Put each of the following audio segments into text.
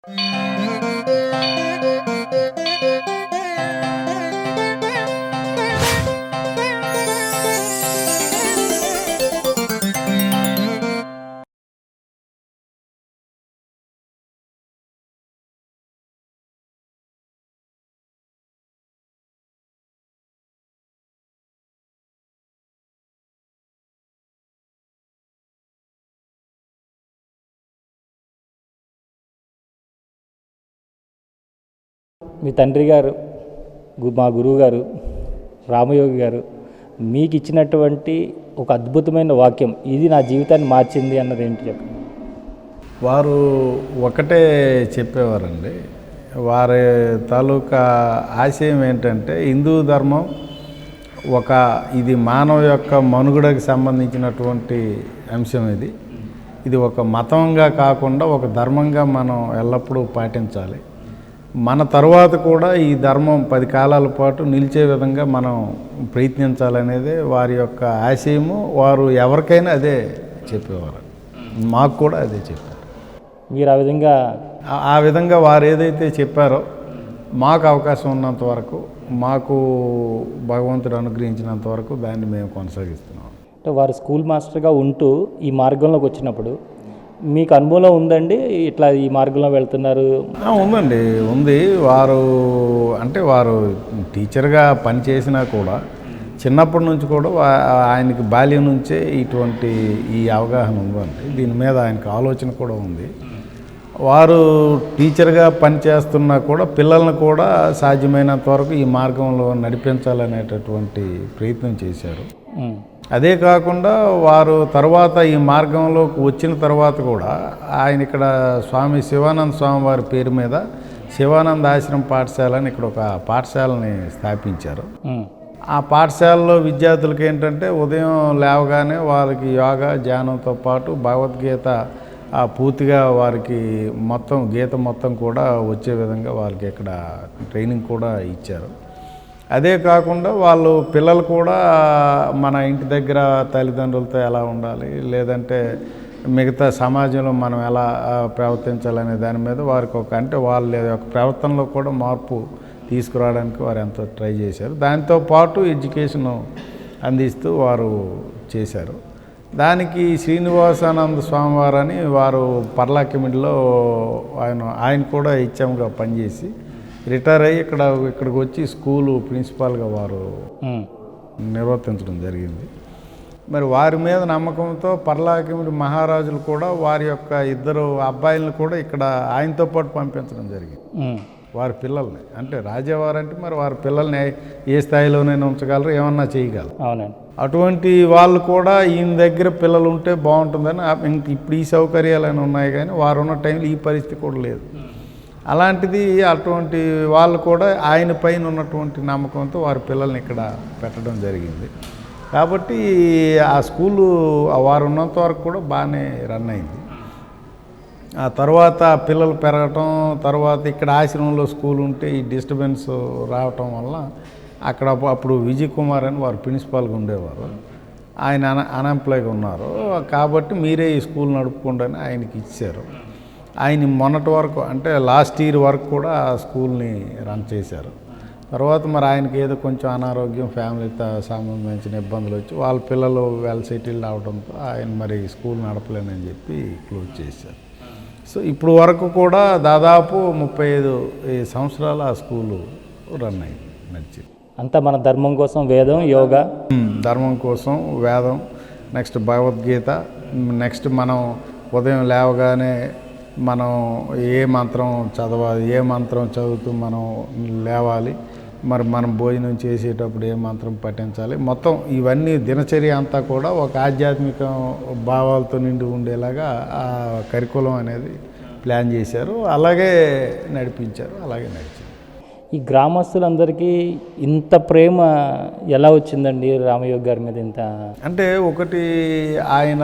మీ తండ్రి గారు, మా గురువు గారు రామయోగి గారు మీకు ఇచ్చినటువంటి ఒక అద్భుతమైన వాక్యం, ఇది నా జీవితాన్ని మార్చింది అన్నది ఏంటి చెప్పండి? వారు ఒకటే చెప్పేవారండి. వారి తాలూకా ఆశయం ఏంటంటే హిందూ ధర్మం ఇది మానవ యొక్క మనుగడకు సంబంధించినటువంటి అంశం. ఇది ఒక మతంగా కాకుండా ఒక ధర్మంగా మనం ఎల్లప్పుడూ పాటించాలి. మన తర్వాత కూడా ఈ ధర్మం 10 కాలాల పాటు నిలిచే విధంగా మనం ప్రయత్నించాలనేదే వారి యొక్క ఆశయము. వారు ఎవరికైనా అదే చెప్పేవారు, మాకు కూడా అదే చెప్పారు. మీరు ఆ విధంగా వారు ఏదైతే చెప్పారో మాకు అవకాశం ఉన్నంత వరకు, మాకు భగవంతుడు అనుగ్రహించినంత వరకు దాన్ని మేము కొనసాగిస్తున్నాం. అంటే వారు స్కూల్ మాస్టర్గా ఉంటూ ఈ మార్గంలోకి వచ్చినప్పుడు మీకు అనుభవం ఉందండి, ఇట్లా ఈ మార్గంలో వెళ్తున్నారు? ఉందండి, ఉంది. వారు టీచర్గా పనిచేసినా కూడా చిన్నప్పటి నుంచి కూడా ఆయనకి బాల్యం నుంచే ఈ అవగాహన ఉందండి. దీని మీద ఆయనకు ఆలోచన కూడా ఉంది. వారు టీచర్గా పనిచేస్తున్నా కూడా పిల్లలను కూడా సాధ్యమైనంత వరకు ఈ మార్గంలో నడిపించాలనేటటువంటి ప్రయత్నం చేశారు. అదే కాకుండా వారు తర్వాత ఈ మార్గంలోకి వచ్చిన తర్వాత కూడా ఆయన ఇక్కడ స్వామి శివానంద స్వామి వారి పేరు మీద శివానంద ఆశ్రమ పాఠశాల అని ఇక్కడ ఒక పాఠశాలని స్థాపించారు. ఆ పాఠశాలలో విద్యార్థులకి ఏంటంటే ఉదయం లేవగానే వారికి యోగా ధ్యానంతో పాటు భగవద్గీత పూర్తిగా వారికి గీత మొత్తం కూడా వచ్చే విధంగా వారికి ఇక్కడ ట్రైనింగ్ కూడా ఇచ్చారు. అదే కాకుండా పిల్లలు కూడా మన ఇంటి దగ్గర తల్లిదండ్రులతో ఎలా ఉండాలి, లేదంటే మిగతా సమాజంలో మనం ఎలా ప్రవర్తించాలనే దాని మీద వారికి వాళ్ళ యొక్క ప్రవర్తనలో కూడా మార్పు తీసుకురావడానికి వారు ఎంతో ట్రై చేశారు. దాంతోపాటు ఎడ్యుకేషన్ అందిస్తూ వారు చేశారు. దానికి శ్రీనివాసానంద స్వామివారు అని వారు పర్లాకిమిడిలో ఆయన కూడా హెచ్ఎంగా పనిచేసి రిటైర్ అయ్యి ఇక్కడికి వచ్చి స్కూలు ప్రిన్సిపాల్గా వారు నిర్వర్తించడం జరిగింది. మరి వారి మీద నమ్మకంతో పర్లాకిమిడి మహారాజులు కూడా వారి యొక్క 2 అబ్బాయిలను కూడా ఇక్కడ ఆయనతో పాటు పంపించడం జరిగింది. వారి పిల్లల్ని, అంటే రాజావారంటే మరి వారి పిల్లల్ని ఏ స్థాయిలోనైనా ఉంచగలరు, ఏమన్నా చేయగలరు. అవునండి. అటువంటి వాళ్ళు కూడా ఈయన దగ్గర పిల్లలు ఉంటే బాగుంటుందని, ఇప్పుడు ఈ సౌకర్యాలు ఉన్నాయి కానీ వారు ఉన్న టైంలో ఈ పరిస్థితి కూడా లేదు. అలాంటిది అటువంటి వాళ్ళు కూడా ఆయన పైన ఉన్నటువంటి నమ్మకంతో వారి పిల్లల్ని ఇక్కడ పెట్టడం జరిగింది. కాబట్టి ఆ స్కూలు వారు ఉన్నంత వరకు కూడా బాగానే రన్ అయింది. ఆ తర్వాత పిల్లలు పెరగటం, తర్వాత ఇక్కడ ఆశ్రమంలో స్కూల్ ఉంటే ఈ డిస్టర్బెన్స్ రావటం వల్ల అప్పుడు విజయ్ కుమార్ అని వారు ప్రిన్సిపాల్గా ఉండేవారు. ఆయన అన్ఎంప్లాయ్గా ఉన్నారు. కాబట్టి మీరే ఈ స్కూల్ నడుపుకోండి అని ఆయనకి ఇచ్చారు. ఆయన మొన్నటి వరకు, అంటే లాస్ట్ ఇయర్ వరకు కూడా ఆ స్కూల్ని రన్ చేశారు. తర్వాత మరి ఆయనకి ఏదో కొంచెం అనారోగ్యం, ఫ్యామిలీతో సంబంధించిన ఇబ్బందులు వచ్చి వాళ్ళ పిల్లలు వెల్ సెటిల్డ్ అవడంతో ఆయన మరి స్కూల్ నడపలేనని చెప్పి క్లోజ్ చేశారు. సో ఇప్పుడు వరకు కూడా దాదాపు 35 సంవత్సరాలు ఆ స్కూలు రన్ అయింది, నడిచింది. అంతా మన ధర్మం కోసం, వేదం, యోగా, ధర్మం కోసం వేదం, నెక్స్ట్ భగవద్గీత, నెక్స్ట్ మనం ఉదయం లేవగానే మనం ఏ మంత్రం చదవాలి, ఏ మంత్రం చదువుతూ మనం లేవాలి, మరి మనం భోజనం చేసేటప్పుడు ఏ మంత్రం పఠించాలి, మొత్తం ఇవన్నీ దినచర్య అంతా కూడా ఒక ఆధ్యాత్మిక భావాలతో నిండి ఉండేలాగా ఆ కరికులం అనేది ప్లాన్ చేశారు. అలాగే నడిపించారు, అలాగే నడిచారు. ఈ గ్రామస్తులందరికీ ఇంత ప్రేమ ఎలా వచ్చిందండి రామయోగి గారి మీద? ఇంత అంటే ఒకటి ఆయన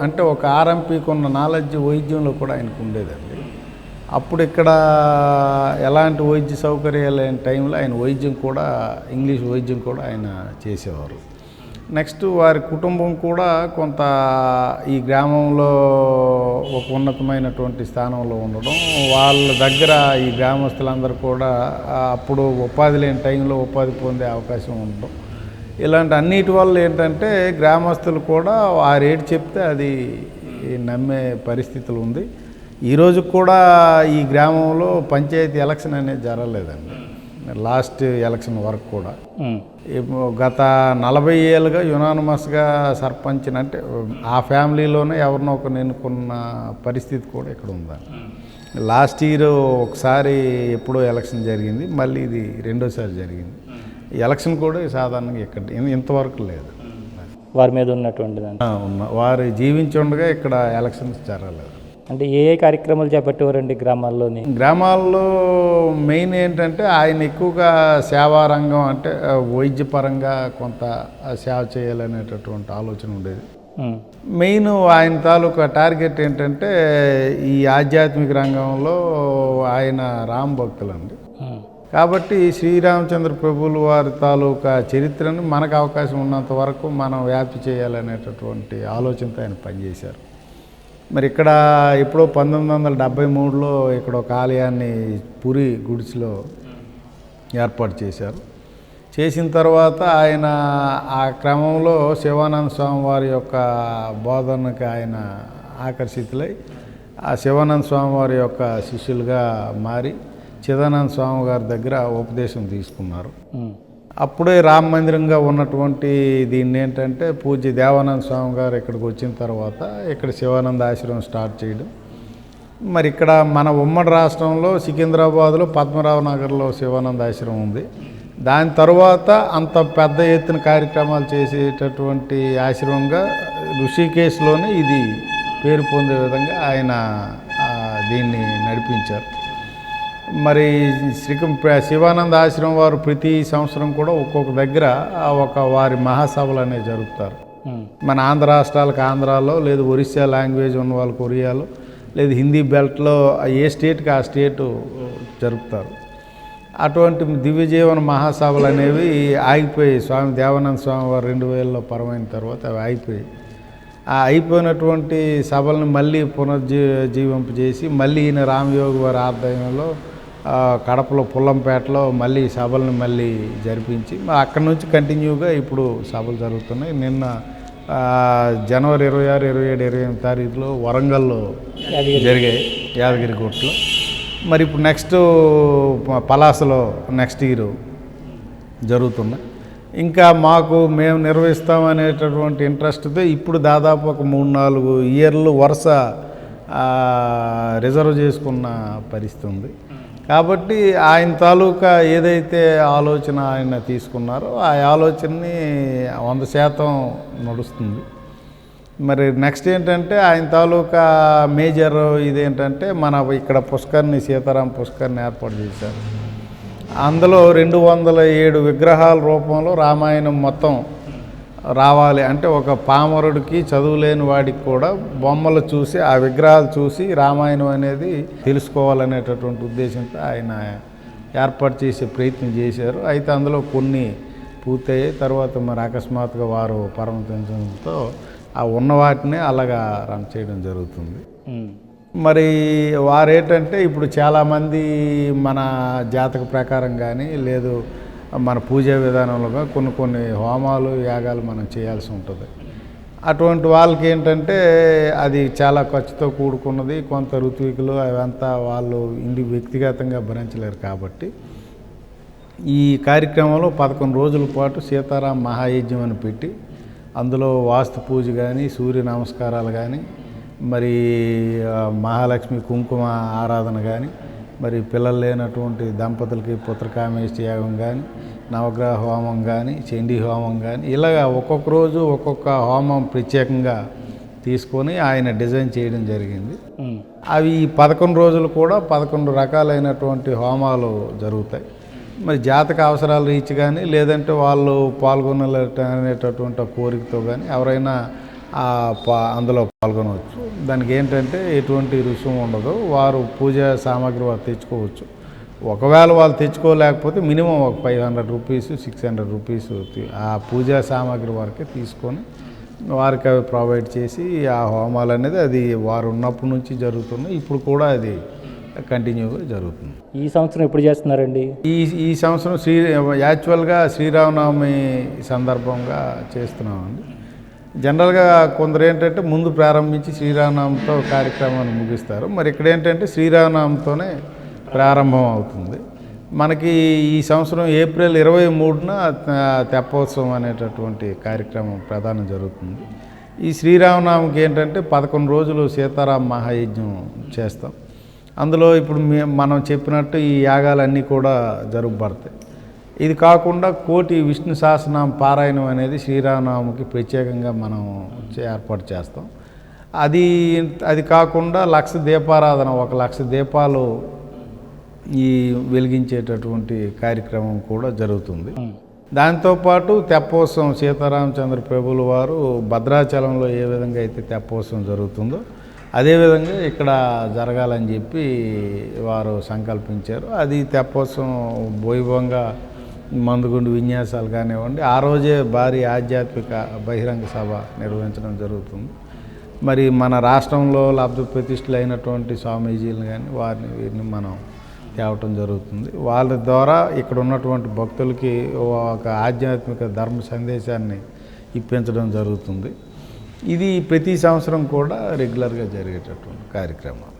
అంటే ఒక ఆర్ఎంపీకి ఉన్న నాలెడ్జ్ వైద్యంలో కూడా ఆయనకు ఉండేదండి. అప్పుడు ఇక్కడ ఎలాంటి వైద్య సౌకర్యాలు లేని టైంలో ఆయన వైద్యం కూడా, ఇంగ్లీష్ వైద్యం కూడా ఆయన చేసేవారు. నెక్స్ట్ వారి కుటుంబం కూడా కొంత ఈ గ్రామంలో ఒక ఉన్నతమైనటువంటి స్థానంలో ఉండడం, వాళ్ళ దగ్గర ఈ గ్రామస్తులందరూ కూడా అప్పుడు ఉపాధి లేని టైంలో ఉపాధి పొందే అవకాశం ఉండడం, ఇలాంటి అన్నిటి వల్ల ఏంటంటే గ్రామస్తులు కూడా ఆ రేటు చెప్తే అది నమ్మే పరిస్థితులు ఉంది. ఈరోజు కూడా ఈ గ్రామంలో పంచాయతీ ఎలక్షన్ అనేది జరగలేదండి, లాస్ట్ ఎలక్షన్ వరకు కూడా. గత 40 ఏళ్ళుగా యునానిమస్గా సర్పంచ్ని అంటే ఆ ఫ్యామిలీలోనే ఎవరినో ఒకరిని ఎన్నుకున్న పరిస్థితి కూడా ఇక్కడ ఉందండి. లాస్ట్ ఇయర్ ఒకసారి ఎప్పుడో ఎలక్షన్ జరిగింది, మళ్ళీ ఇది రెండోసారి జరిగింది. ఈ ఎలక్షన్ కూడా సాధారణంగా ఇక్కడ ఇంతవరకు లేదు. వారి మీద ఉన్నటువంటి వారు జీవించి ఉండగా ఇక్కడ ఎలక్షన్స్ జరగలేదు. అంటే ఏ కార్యక్రమాలు చేపట్టేవారండి గ్రామాల్లో మెయిన్ ఏంటంటే ఆయన ఎక్కువగా సేవారంగం, అంటే వైద్యపరంగా కొంత సేవ చేయాలనేటటువంటి ఆలోచన ఉండేది. మెయిన్ ఆయన తాలూకా టార్గెట్ ఏంటంటే ఈ ఆధ్యాత్మిక రంగంలో ఆయన రామ భక్తులండి. కాబట్టి శ్రీరామచంద్ర ప్రభువుల వారి తాలూకా చరిత్రను మనకు అవకాశం ఉన్నంత వరకు మనం వ్యాప్తి చేయాలనేటటువంటి ఆలోచనతో ఆయన పనిచేశారు. మరి ఇక్కడ ఎప్పుడో 1973లో ఇక్కడ ఒక ఆలయాన్ని పూరి గుడిసిలో ఏర్పాటు చేశారు. చేసిన తర్వాత ఆయన ఆ క్రమంలో శివానంద స్వామి వారి యొక్క బోధనకి ఆయన ఆకర్షితులై ఆ శివానంద స్వామి వారి యొక్క శిష్యులుగా మారి చిదానంద స్వామి గారి దగ్గర ఉపదేశం తీసుకున్నారు. అప్పుడే రామ మందిరంగా ఉన్నటువంటి దీన్ని ఏంటంటే పూజ్య దేవానంద స్వామి గారు ఇక్కడికి వచ్చిన తర్వాత ఇక్కడ శివానంద ఆశ్రమం స్టార్ట్ చేయడం. మరి ఇక్కడ మన ఉమ్మడి రాష్ట్రంలో సికింద్రాబాద్లో పద్మరావు నగర్లో శివానంద ఆశ్రమం ఉంది. దాని తర్వాత అంత పెద్ద ఎత్తున కార్యక్రమాలు చేసేటటువంటి ఆశ్రమంగా ఋషికేశ్లోనే ఇది పేరు పొందే విధంగా ఆయన దీన్ని నడిపించారు. మరి శివానంద ఆశ్రమం వారు ప్రతి సంవత్సరం కూడా ఒక్కొక్క దగ్గర ఒక వారి మహాసభలు అనేవి జరుపుతారు. మన ఆంధ్ర రాష్ట్రాలకు ఆంధ్రాలో, లేదు ఒరిస్సా లాంగ్వేజ్ ఉన్న వాళ్ళకి ఒరియాలో, లేదు హిందీ బెల్ట్లో ఏ స్టేట్కి ఆ స్టేటు జరుపుతారు. అటువంటి దివ్యజీవన మహాసభలు అనేవి ఆగిపోయి స్వామి దేవానంద స్వామి వారు 2000లో పరమైన తర్వాత అవి ఆగిపోయి ఆ అయిపోయినటువంటి సభలను మళ్ళీ పునర్జీవింపజేసి మళ్ళీ ఈయన రామయోగి వారి ఆధ్వర్యంలో కడపలో పుల్లంపేటలో మళ్ళీ సభలను మళ్ళీ జరిపించి అక్కడి నుంచి కంటిన్యూగా ఇప్పుడు సభలు జరుగుతున్నాయి. నిన్న జనవరి 26, 27, 28 తారీఖులో వరంగల్లో జరిగాయి, యాదగిరి కోటలో. మరి ఇప్పుడు నెక్స్ట్ పలాసలో నెక్స్ట్ ఇయర్ జరుగుతున్నాయి. ఇంకా మేము నిర్వహిస్తామనేటటువంటి ఇంట్రెస్ట్తో ఇప్పుడు దాదాపు ఒక 3-4 ఇయర్లు వరుస రిజర్వ్ చేసుకున్న పరిస్థితి ఉంది. కాబట్టి ఆయన తాలూకా ఏదైతే ఆలోచన ఆయన తీసుకున్నారో ఆ ఆలోచనని 100% నడుస్తుంది. మరి నెక్స్ట్ ఏంటంటే ఆయన తాలూకా మేజర్ ఇదేంటంటే మన ఇక్కడ పుష్కర్ని సీతారాం పుష్కర్ని ఏర్పాటు చేశారు. అందులో 207 విగ్రహాల రూపంలో రామాయణం మొత్తం రావాలి అంటే ఒక పామరుడికి చదువులేని వాడికి కూడా బొమ్మలు చూసి ఆ విగ్రహాలు చూసి రామాయణం అనేది తెలుసుకోవాలనేటటువంటి ఉద్దేశంతో ఆయన ఏర్పాటు చేసే ప్రయత్నం చేశారు. అయితే అందులో కొన్ని పూర్తయ్యాయి. తర్వాత మరి అకస్మాత్తుగా వారు పరమతించడంతో ఆ ఉన్న వాటిని అలాగా రన్ చేయడం జరుగుతుంది. మరి వారేంటంటే ఇప్పుడు చాలామంది మన జాతక ప్రకారం కానీ లేదు మన పూజా విధానంలో కొన్ని హోమాలు యాగాలు మనం చేయాల్సి ఉంటుంది. అటువంటి వాళ్ళకి ఏంటంటే అది చాలా ఖర్చుతో కూడుకున్నది, కొంత ఋత్వికులు అవంతా వాళ్ళు వ్యక్తిగతంగా భరించలేరు. కాబట్టి ఈ కార్యక్రమంలో 11 రోజుల పాటు సీతారాం మహాయజ్ఞం అని పెట్టి అందులో వాస్తు పూజ కానీ, సూర్య నమస్కారాలు కానీ, మరి మహాలక్ష్మి కుంకుమ ఆరాధన కానీ, మరి పిల్లలు లేనటువంటి దంపతులకి పుత్రకామేష్టి యాగం కానీ, నవగ్రహ హోమం కానీ, చండీ హోమం కానీ, ఇలాగ ఒక్కొక్క రోజు ఒక్కొక్క హోమం ప్రత్యేకంగా తీసుకొని ఆయన డిజైన్ చేయడం జరిగింది. అవి 11 రోజులు కూడా 11 రకాలైనటువంటి హోమాలు జరుగుతాయి. మరి జాతక అవసరాల రీచ్ కానీ లేదంటే వాళ్ళు పాల్గొనలేటటువంటి కోరికతో కానీ ఎవరైనా అందులో పాల్గొనవచ్చు. దానికి ఏంటంటే ఎటువంటి రుసుము ఉండదు. వారు పూజా సామాగ్రి వారు తెచ్చుకోవచ్చు. ఒకవేళ వాళ్ళు తెచ్చుకోలేకపోతే మినిమం ఒక 500 రూపీస్ 600 రూపీస్ ఆ పూజా సామాగ్రి వరకే తీసుకొని వారికి అవి ప్రొవైడ్ చేసి ఆ హోమాలు అనేది అది వారు ఉన్నప్పటి నుంచి జరుగుతున్నాయి. ఇప్పుడు కూడా అది కంటిన్యూగా జరుగుతుంది. ఈ సంవత్సరం ఎప్పుడు చేస్తున్నారండి? ఈ సంవత్సరం యాక్చువల్గా శ్రీరామనవమి సందర్భంగా చేస్తున్నామండి. జనరల్గా కొందరు ఏంటంటే ముందు ప్రారంభించి శ్రీరామనవమితో కార్యక్రమాన్ని ముగిస్తారు. మరి ఇక్కడ ఏంటంటే శ్రీరామనవమితోనే ప్రారంభం అవుతుంది. మనకి ఈ సంవత్సరం ఏప్రిల్ 23న తెప్పోత్సవం అనేటటువంటి కార్యక్రమం ప్రధానం జరుగుతుంది. ఈ శ్రీరామనవమికి ఏంటంటే 11 రోజులు సీతారామ మహాయజ్ఞం చేస్తాం. అందులో ఇప్పుడు మనం చెప్పినట్టు ఈ యాగాలన్నీ కూడా జరుగుబడతాయి. ఇది కాకుండా కోటి విష్ణు సహస్రనామ పారాయణం అనేది శ్రీరామనవమికి ప్రత్యేకంగా మనం ఏర్పాటు చేస్తాం. అది కాకుండా 1,00,000 దీపారాధన 1,00,000 దీపాలు ఈ వెలిగించేటటువంటి కార్యక్రమం కూడా జరుగుతుంది. దాంతోపాటు తెప్పోత్సవం సీతారామచంద్ర ప్రభుల వారు భద్రాచలంలో ఏ విధంగా అయితే తెప్పోత్సవం జరుగుతుందో అదేవిధంగా ఇక్కడ జరగాలని చెప్పి వారు సంకల్పించారు. అది తెప్పోత్సవం వైభవంగా మందుగుండు విన్యాసాలు కానివ్వండి, ఆ రోజే భారీ ఆధ్యాత్మిక బహిరంగ సభ నిర్వహించడం జరుగుతుంది. మరి మన రాష్ట్రంలో లబ్ధ ప్రతిష్ఠలు అయినటువంటి స్వామీజీలు కానీ వీరిని మనం తేవటం జరుగుతుంది. వాళ్ళ ద్వారా ఇక్కడ ఉన్నటువంటి భక్తులకి ఒక ఆధ్యాత్మిక ధర్మ సందేశాన్ని ఇప్పించడం జరుగుతుంది. ఇది ప్రతి సంవత్సరం కూడా రెగ్యులర్గా జరిగేటటువంటి కార్యక్రమం.